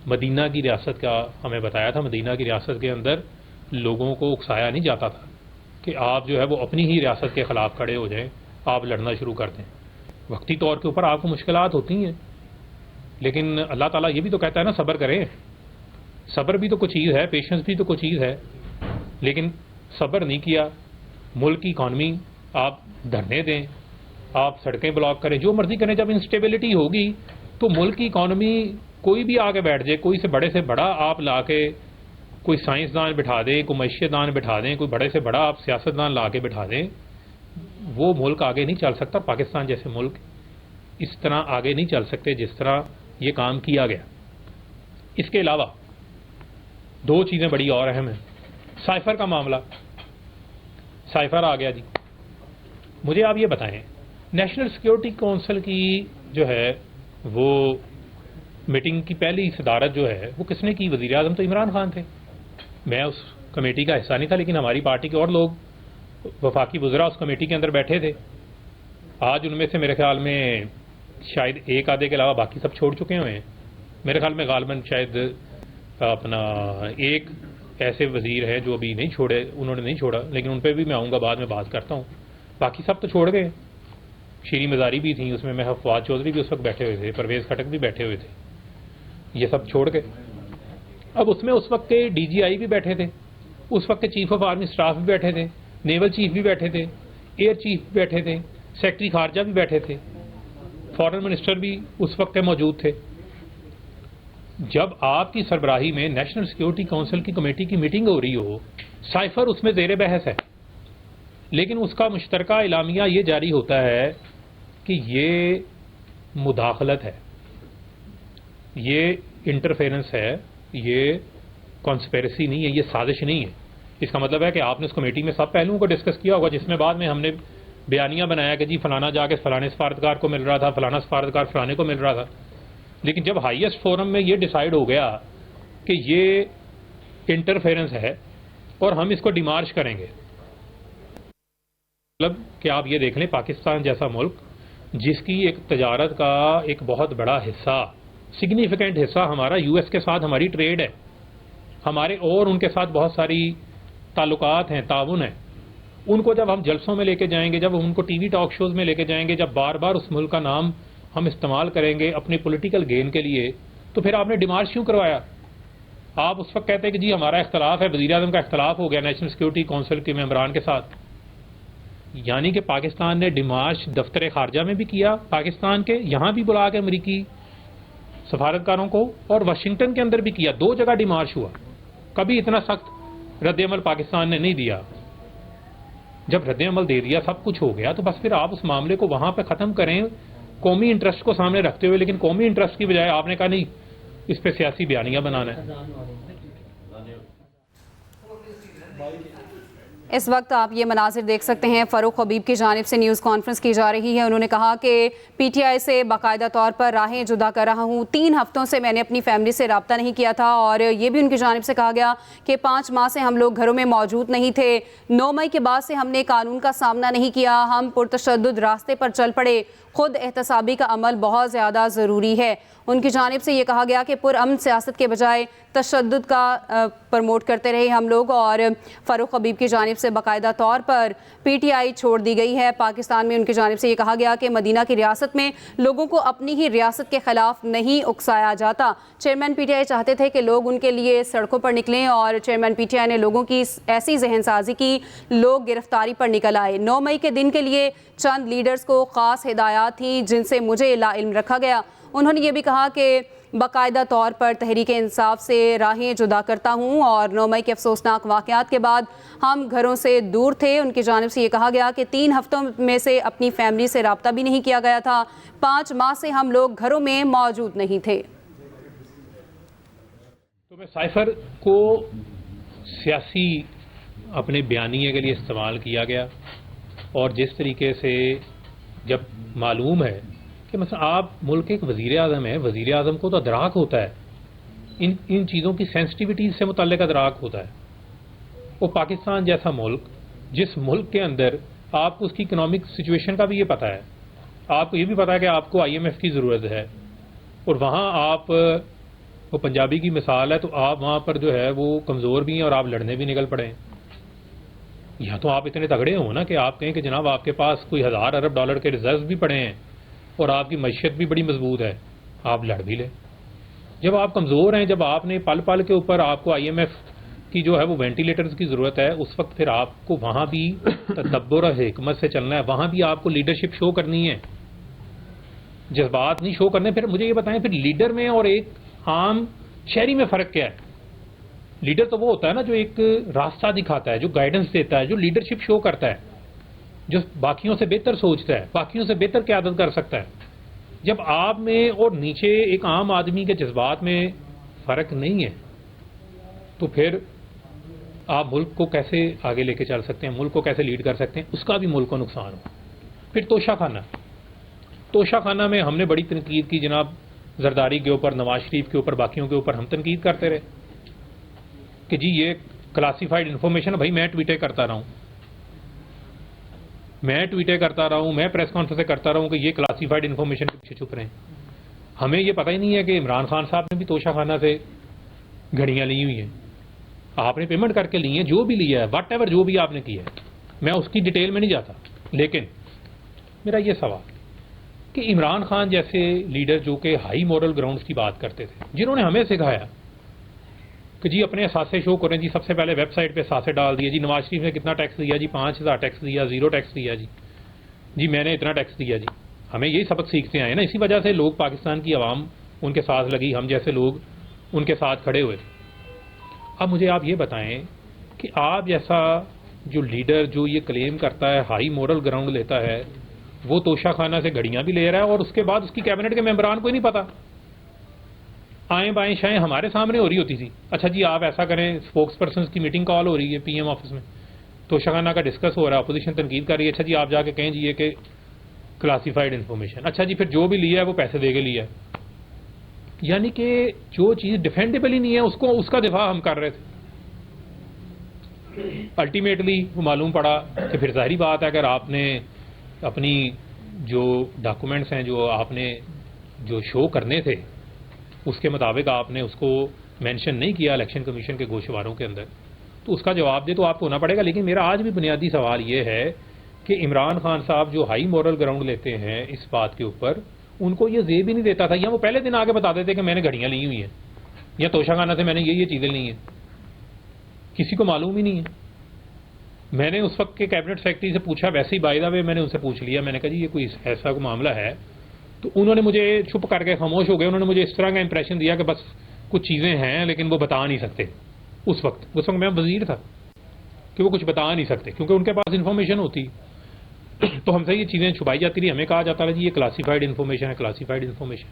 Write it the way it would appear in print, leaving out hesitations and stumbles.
مدینہ کی ریاست کا ہمیں بتایا تھا. مدینہ کی ریاست کے اندر لوگوں کو اکسایا نہیں جاتا تھا کہ آپ جو ہے وہ اپنی ہی ریاست کے خلاف کھڑے ہو جائیں, آپ لڑنا شروع کر دیں. وقتی طور کے اوپر آپ کو مشکلات ہوتی ہیں, لیکن اللہ تعالیٰ یہ بھی تو کہتا ہے نا صبر کریں. صبر بھی تو کوئی چیز ہے, پیشنس بھی تو کوئی چیز ہے, لیکن صبر نہیں کیا. ملک کی اکانومی آپ دھرنے دیں, آپ سڑکیں بلاک کریں, جو مرضی کریں. جب انسٹیبلٹی ہوگی تو ملک کی اکانومی کوئی بھی آگے بیٹھ جائے, کوئی سے بڑا آپ لا کے کوئی سائنسدان بٹھا دیں, کوئی معیشت دان بٹھا دیں, کوئی بڑے سے بڑا آپ سیاستدان لا کے بٹھا دیں, وہ ملک آگے نہیں چل سکتا. پاکستان جیسے ملک اس طرح آگے نہیں چل سکتے جس طرح یہ کام کیا گیا. اس کے علاوہ دو چیزیں بڑی اور اہم ہیں. سائفر کا معاملہ, سائفر آ گیا جی. مجھے آپ یہ بتائیں, نیشنل سیکیورٹی کونسل کی جو ہے وہ میٹنگ کی پہلی صدارت جو ہے وہ کس نے کی؟ وزیر اعظم تو عمران خان تھے. میں اس کمیٹی کا حصہ نہیں تھا, لیکن ہماری پارٹی کے اور لوگ وفاقی وزراء اس کمیٹی کے اندر بیٹھے تھے. آج ان میں سے میرے خیال میں شاید ایک آدھے کے علاوہ باقی سب چھوڑ چکے ہوئے ہیں. میرے خیال میں غالباً شاید اپنا ایک ایسے وزیر ہیں جو ابھی نہیں چھوڑے, انہوں نے نہیں چھوڑا, لیکن ان پہ بھی میں آؤں گا, بعد میں بات کرتا ہوں. باقی سب تو چھوڑ گئے. شیریں مزاری بھی تھیں اس میں فواد چودھری بھی اس وقت بیٹھے ہوئے تھے, پرویز خٹک بھی بیٹھے ہوئے تھے, یہ سب چھوڑ گئے. اب اس میں اس وقت کے ڈی جی آئی بھی بیٹھے تھے, اس وقت کے چیف آف آرمی اسٹاف بھی بیٹھے تھے, نیول چیف بھی بیٹھے تھے, ایئر چیف بھی بیٹھے تھے, سیکرٹری خارجہ بھی بیٹھے تھے, فارن منسٹر بھی اس وقت موجود تھے. جب آپ کی سربراہی میں نیشنل سیکیورٹی کونسل کی کمیٹی کی میٹنگ ہو رہی ہو, سائفر اس میں زیر بحث ہے, لیکن اس کا مشترکہ اعلامیہ یہ جاری ہوتا ہے کہ یہ مداخلت ہے, یہ انٹرفیرنس ہے, یہ کانسپیریسی نہیں ہے, یہ سازش نہیں ہے. اس کا مطلب ہے کہ آپ نے اس کمیٹی میں سب پہلوؤں کو ڈسکس کیا ہوگا, جس میں بعد میں ہم نے بیانیہ بنایا کہ جی فلانا جا کے فلانے سفارتکار کو مل رہا تھا, فلانا سفارتکار فلانے کو مل رہا تھا. لیکن جب ہائیسٹ فورم میں یہ ڈیسائیڈ ہو گیا کہ یہ انٹرفیرنس ہے اور ہم اس کو ڈیمارش کریں گے, مطلب کہ آپ یہ دیکھ لیں پاکستان جیسا ملک جس کی ایک تجارت کا ایک بہت بڑا حصہ, سگنیفیکنٹ حصہ ہمارا یو ایس کے ساتھ ہماری ٹریڈ ہے, ہمارے اور ان کے ساتھ بہت ساری تعلقات ہیں, تعاون ہے. ان کو جب ہم جلسوں میں لے کے جائیں گے, جب ہم ان کو ٹی وی ٹاک شوز میں لے کے جائیں گے, جب بار بار اس ملک کا نام ہم استعمال کریں گے اپنے پولیٹیکل گین کے لیے, تو پھر آپ نے ڈیمارش کیوں کروایا؟ آپ اس وقت کہتے ہیں کہ جی ہمارا اختلاف ہے, وزیر اعظم کا اختلاف ہو گیا نیشنل سیکیورٹی کونسل کے ممبران کے ساتھ. یعنی کہ پاکستان نے ڈیمارش دفتر خارجہ میں بھی کیا, پاکستان کے یہاں بھی بلا کے امریکی سفارتکاروں کو, اور واشنگٹن کے اندر بھی کیا. دو جگہ ڈیمارش ہوا. کبھی اتنا سخت رد عمل پاکستان نے نہیں دیا. جب رد عمل دے دیا, سب کچھ ہو گیا, تو بس پھر آپ اس معاملے کو وہاں پہ ختم کریں قومی انٹرسٹ کو سامنے رکھتے ہوئے. لیکن قومی انٹرسٹ کی بجائے آپ نے کہا نہیں, اس پہ سیاسی بیانیہ بنانا ہے. اس وقت آپ یہ مناظر دیکھ سکتے ہیں, فاروق حبیب کی جانب سے نیوز کانفرنس کی جا رہی ہے. انہوں نے کہا کہ پی ٹی آئی سے باقاعدہ طور پر راہیں جدا کر رہا ہوں, 3 ہفتوں سے میں نے اپنی فیملی سے رابطہ نہیں کیا تھا, اور یہ بھی ان کی جانب سے کہا گیا کہ 5 ماہ سے ہم لوگ گھروں میں موجود نہیں تھے. 9 مئی کے بعد سے ہم نے قانون کا سامنا نہیں کیا, ہم پرتشدد راستے پر چل پڑے. خود احتسابی کا عمل بہت زیادہ ضروری ہے. ان کی جانب سے یہ کہا گیا کہ پرامن سیاست کے بجائے تشدد کا پروموٹ کرتے رہے ہم لوگ, اور فاروق حبیب کی جانب سے باقاعدہ طور پر پی ٹی آئی چھوڑ دی گئی ہے. پاکستان میں ان کی جانب سے یہ کہا گیا کہ مدینہ کی ریاست میں لوگوں کو اپنی ہی ریاست کے خلاف نہیں اکسایا جاتا. چیئرمین پی ٹی آئی چاہتے تھے کہ لوگ ان کے لیے سڑکوں پر نکلیں, اور چیئرمین پی ٹی آئی نے لوگوں کی ایسی ذہن سازی کی, لوگ گرفتاری پر نکل آئے. 9 مئی کے دن کے لیے چند لیڈرز کو خاص ہدایات تھیں جن سے مجھے لا علم رکھا گیا. انہوں نے یہ بھی کہا کہ باقاعدہ طور پر تحریک انصاف سے راہیں جدا کرتا ہوں, اور 9 مئی کے افسوسناک واقعات کے بعد ہم گھروں سے دور تھے. ان کی جانب سے یہ کہا گیا کہ 3 ہفتوں میں سے اپنی فیملی سے رابطہ بھی نہیں کیا گیا تھا, 5 ماہ سے ہم لوگ گھروں میں موجود نہیں تھے. تو میں سائفر کو سیاسی اپنے بیانیے کے لیے استعمال کیا گیا, اور جس طریقے سے جب معلوم ہے کہ مثلا آپ ملک ایک وزیر اعظم ہے, وزیر اعظم کو تو ادراک ہوتا ہے, ان چیزوں کی سینسٹیوٹیز سے متعلق ادراک ہوتا ہے. وہ پاکستان جیسا ملک, جس ملک کے اندر آپ کو اس کی اکنامک سچویشن کا بھی یہ پتہ ہے, آپ کو یہ بھی پتہ ہے کہ آپ کو آئی ایم ایف کی ضرورت ہے, اور وہاں آپ وہ پنجابی کی مثال ہے، تو آپ وہاں پر جو ہے وہ کمزور بھی ہیں اور آپ لڑنے بھی نکل پڑے ہیں. یا تو آپ اتنے تگڑے ہوں نا کہ آپ کہیں کہ جناب آپ کے پاس کوئی 1000 ارب ڈالر کے ریزروز بھی پڑے ہیں اور آپ کی معیشت بھی بڑی مضبوط ہے، آپ لڑ بھی لیں. جب آپ کمزور ہیں، جب آپ نے پل پل کے اوپر آپ کو IMF کی جو ہے وہ وینٹیلیٹرز کی ضرورت ہے، اس وقت پھر آپ کو وہاں بھی تدبر اور حکمت سے چلنا ہے، وہاں بھی آپ کو لیڈرشپ شو کرنی ہے، جذبات نہیں شو کرنے. پھر مجھے یہ بتائیں، پھر لیڈر میں اور ایک عام شہری میں فرق کیا ہے؟ لیڈر تو وہ ہوتا ہے نا جو ایک راستہ دکھاتا ہے، جو گائیڈنس دیتا ہے، جو لیڈرشپ شو کرتا ہے، جو باقیوں سے بہتر سوچتا ہے، باقیوں سے بہتر قیادت کر سکتا ہے. جب آپ میں اور نیچے ایک عام آدمی کے جذبات میں فرق نہیں ہے تو پھر آپ ملک کو کیسے آگے لے کے چل سکتے ہیں، ملک کو کیسے لیڈ کر سکتے ہیں؟ اس کا بھی ملک کو نقصان ہو. پھر توشہ خانہ میں ہم نے بڑی تنقید کی جناب، زرداری کے اوپر، نواز شریف کے اوپر، باقیوں کے اوپر ہم تنقید کرتے رہے کہ جی یہ کلاسیفائڈ انفارمیشن. بھائی میں ٹویٹیں کرتا رہا ہوں، میں پریس کانفرنس کرتا رہا ہوں کہ یہ کلاسیفائڈ انفارمیشن کے پیچھے چھپ رہے ہیں. ہمیں یہ پتہ ہی نہیں ہے کہ عمران خان صاحب نے بھی توشہ خانہ سے گھڑیاں لی ہوئی ہیں. آپ نے پیمنٹ کر کے لی ہیں، جو بھی لیا ہے، واٹ ایور جو بھی آپ نے کیا ہے، میں اس کی ڈیٹیل میں نہیں جاتا. لیکن میرا یہ سوال کہ عمران خان جیسے لیڈر جو کہ ہائی مورل گراؤنڈز کی بات کرتے تھے، جنہوں نے ہمیں سکھایا کہ جی اپنے اثاثے شو کریں، جی سب سے پہلے ویب سائٹ پہ اثاثے ڈال دیے، جی نواز شریف نے کتنا ٹیکس دیا، جی 5000 ٹیکس دیا، 0 ٹیکس دیا، جی میں نے اتنا ٹیکس دیا. جی ہمیں یہی سبق سیکھتے آئے نا، اسی وجہ سے لوگ پاکستان کی عوام ان کے ساتھ لگی، ہم جیسے لوگ ان کے ساتھ کھڑے ہوئے. اب مجھے آپ یہ بتائیں کہ آپ جیسا جو لیڈر جو یہ کلیم کرتا ہے، ہائی مورل گراؤنڈ لیتا ہے، وہ توشہ خانہ سے گھڑیاں بھی لے رہا ہے اور اس کے بعد اس کی کیبنٹ کے ممبران کو ہی نہیں پتا. آئیں بائیں شائیں ہمارے سامنے ہو رہی ہوتی تھی. اچھا جی آپ ایسا کریں، اسپوکس پرسنز کی میٹنگ کال ہو رہی ہے PM آفس میں، توشہ خانہ کا ڈسکس ہو رہا ہے، اپوزیشن تنقید کر رہی ہے. اچھا جی آپ جا کے کہیں جی یہ کہ کلاسیفائڈ انفارمیشن. اچھا جی پھر جو بھی لیا ہے وہ پیسے دے کے لیا ہے. یعنی کہ جو چیز ڈیفینڈیبل ہی نہیں ہے اس کا دفاع ہم کر رہے تھے. الٹیمیٹلی وہ معلوم پڑا کہ پھر ظاہری بات ہے اگر آپ نے اپنی جو ڈاکومنٹس ہیں جو آپ نے جو شو کرنے تھے اس کے مطابق آپ نے اس کو مینشن نہیں کیا الیکشن کمیشن کے گوشواروں کے اندر، تو اس کا جواب دے تو آپ کو ہونا پڑے گا. لیکن میرا آج بھی بنیادی سوال یہ ہے کہ عمران خان صاحب جو ہائی مورل گراؤنڈ لیتے ہیں اس بات کے اوپر، ان کو یہ زیب ہی نہیں دیتا تھا، یا وہ پہلے دن آگے بتا دیتے کہ میں نے گھڑیاں لی ہوئی ہیں یا توشہ خانہ سے میں نے یہ چیزیں لی ہیں. کسی کو معلوم ہی نہیں ہے. میں نے اس وقت کے کیبنٹ سیکرٹری سے پوچھا، ویسے ہی بائی دا وے میں نے ان سے پوچھ لیا، میں نے کہا جی یہ کوئی ایسا کوئی معاملہ ہے؟ تو انہوں نے مجھے چھپ کر کے خاموش ہو گئے. انہوں نے مجھے اس طرح کا امپریشن دیا کہ بس کچھ چیزیں ہیں لیکن وہ بتا نہیں سکتے. اس وقت میں وزیر تھا کہ وہ کچھ بتا نہیں سکتے کیونکہ ان کے پاس انفارمیشن ہوتی تو ہم سے یہ چیزیں چھپائی جاتی رہی. ہمیں کہا جاتا ہے جی یہ کلاسیفائڈ انفارمیشن ہے، کلاسیفائڈ انفارمیشن.